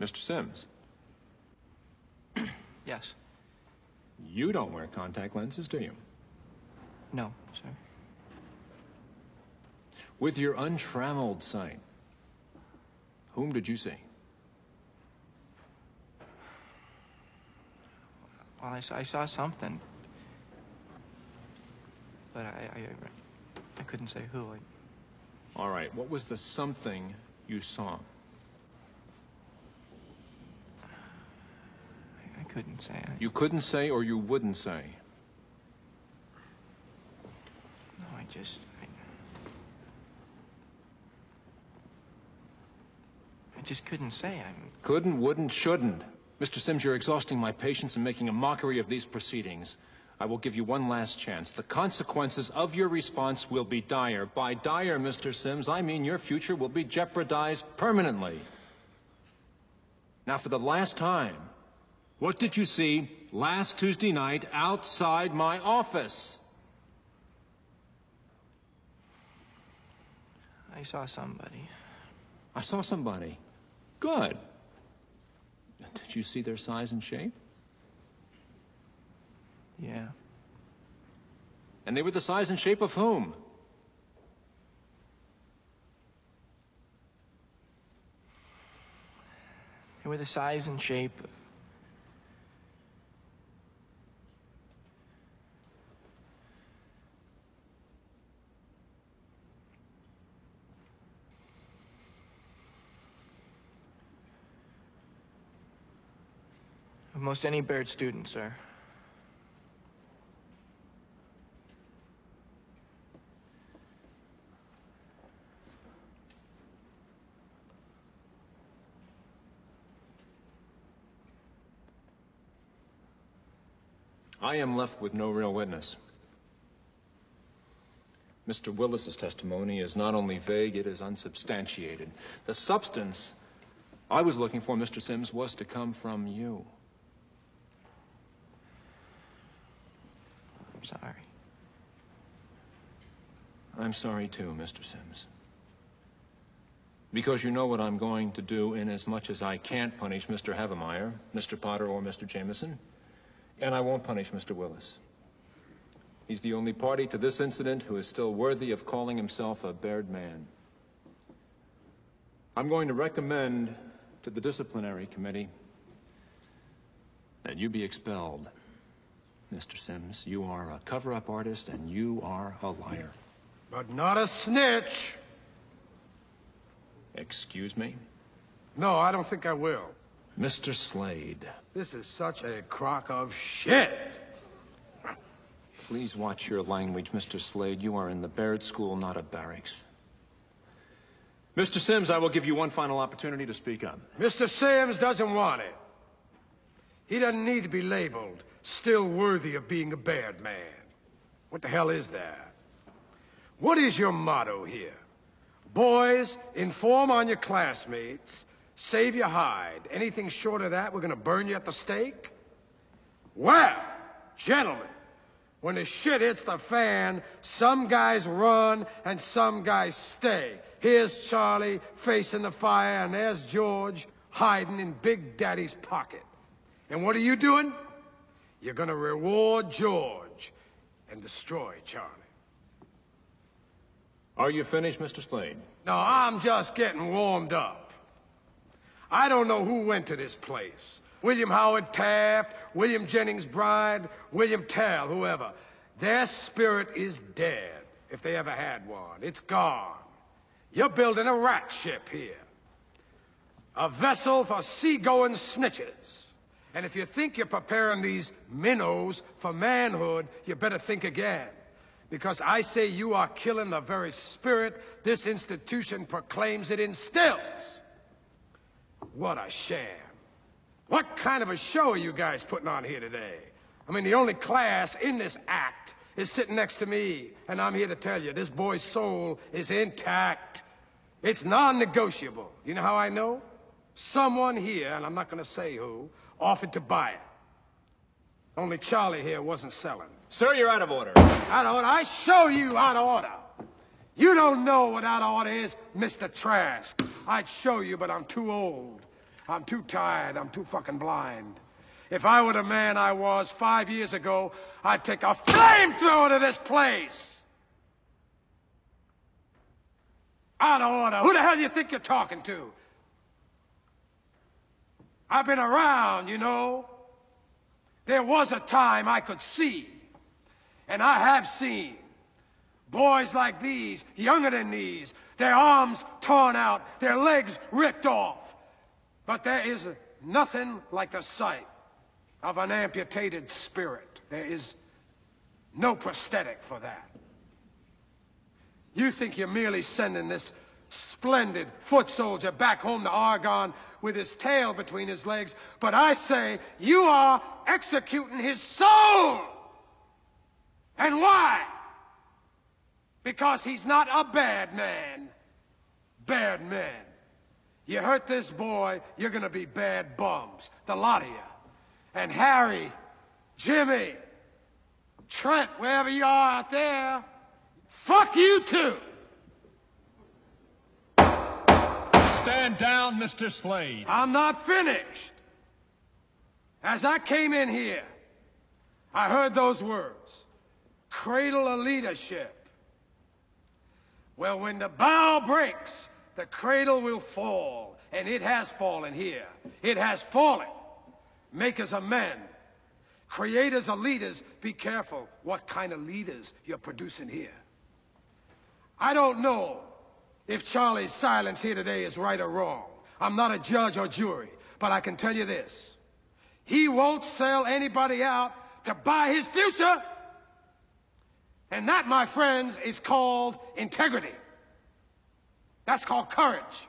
Mr. Sims. Yes. You don't wear contact lenses, do you? No, sir. With your untrammeled sight, whom did you see? Well, I saw something. But I couldn't say who. All right, what was the something you saw? I couldn't say. You couldn't say or you wouldn't say? No, I just couldn't say. Couldn't, wouldn't, shouldn't. Mr. Sims, you're exhausting my patience and making a mockery of these proceedings. I will give you one last chance. The consequences of your response will be dire. By dire, Mr. Sims, I mean your future will be jeopardized permanently. Now, for the last time, what did you see last Tuesday night outside my office? I saw somebody. I saw somebody. Good. Did you see their size and shape? Yeah. And they were the size and shape of whom? They were the size and shape of most any Baird student, sir. I am left with no real witness. Mr. Willis's testimony is not only vague, it is unsubstantiated. The substance I was looking for, Mr. Sims, was to come from you. I'm sorry. I'm sorry too, Mr. Sims. Because you know what I'm going to do inasmuch as I can't punish Mr. Havemeyer, Mr. Potter, or Mr. Jameson. And I won't punish Mr. Willis. He's the only party to this incident who is still worthy of calling himself a Baird man. I'm going to recommend to the disciplinary committee that you be expelled. Mr. Sims, you are a cover-up artist and you are a liar. But not a snitch. Excuse me? No, I don't think I will. Mr. Slade. This is such a crock of shit. Please watch your language, Mr. Slade. You are in the Baird School, not a barracks. Mr. Sims, I will give you one final opportunity to speak up. Mr. Sims doesn't want it. He doesn't need to be labeled still worthy of being a Baird man. What the hell is that? What is your motto here? Boys, inform on your classmates, save your hide. Anything short of that, we're gonna burn you at the stake? Well, gentlemen, when the shit hits the fan, some guys run and some guys stay. Here's Charlie facing the fire, and there's George hiding in Big Daddy's pocket. And what are you doing? You're gonna reward George and destroy Charlie. Are you finished, Mr. Slade? No, I'm just getting warmed up. I don't know who went to this place. William Howard Taft, William Jennings Bryan, William Tell, whoever. Their spirit is dead, if they ever had one. It's gone. You're building a rat ship here. A vessel for seagoing snitches. And if you think you're preparing these minnows for manhood, you better think again. Because I say you are killing the very spirit this institution proclaims it instills. What a sham. What kind of a show are you guys putting on here today? I mean, the only class in this act is sitting next to me, and I'm here to tell you, this boy's soul is intact. It's non-negotiable. You know how I know? Someone here, and I'm not gonna say who, offered to buy it. Only Charlie here wasn't selling. Sir, you're out of order. Out of order? I show you out of order. You don't know what out of order is, Mr. Trask. I'd show you, but I'm too old. I'm too tired. I'm too fucking blind. If I were the man I was 5 years ago, I'd take a flamethrower to this place! Out of order. Who the hell do you think you're talking to? I've been around, you know. There was a time I could see, and I have seen, boys like these, younger than these, their arms torn out, their legs ripped off. But there is nothing like the sight of an amputated spirit. There is no prosthetic for that. You think you're merely sending this splendid foot soldier back home to Argonne with his tail between his legs, but I say you are executing his soul! And why? Because he's not a bad man. Bad men. You hurt this boy, you're gonna be bad bums. The lot of you. And Harry, Jimmy, Trent, wherever you are out there, fuck you too! Stand down, Mr. Slade. I'm not finished. As I came in here, I heard those words. Cradle of leadership. Well, when the bow breaks, the cradle will fall. And it has fallen here. It has fallen. Makers of men. Creators of leaders. Be careful what kind of leaders you're producing here. I don't know if Charlie's silence here today is right or wrong. I'm not a judge or jury, but I can tell you this. He won't sell anybody out to buy his future. And that, my friends, is called integrity. That's called courage.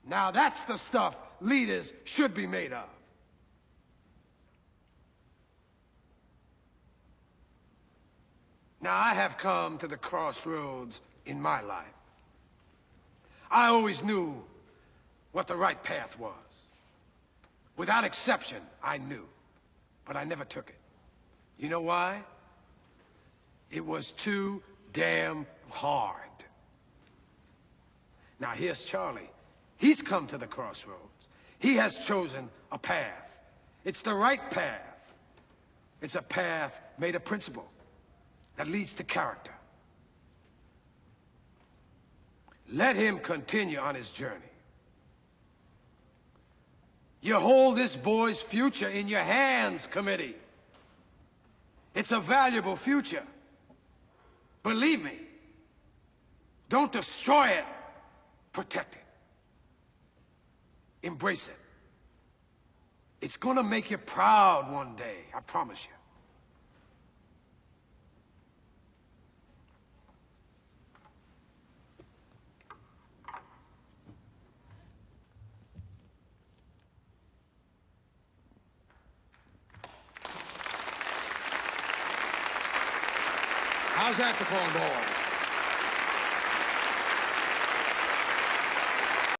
Now that's the stuff leaders should be made of. Now I have come to the crossroads in my life. I always knew what the right path was. Without exception, I knew. But I never took it. You know why? It was too damn hard. Now here's Charlie. He's come to the crossroads. He has chosen a path. It's the right path. It's a path made of principle that leads to character. Let him continue on his journey. You hold this boy's future in your hands, committee. It's a valuable future. Believe me, don't destroy it, protect it. Embrace it. It's gonna make you proud one day, I promise you. How's that for calling ball?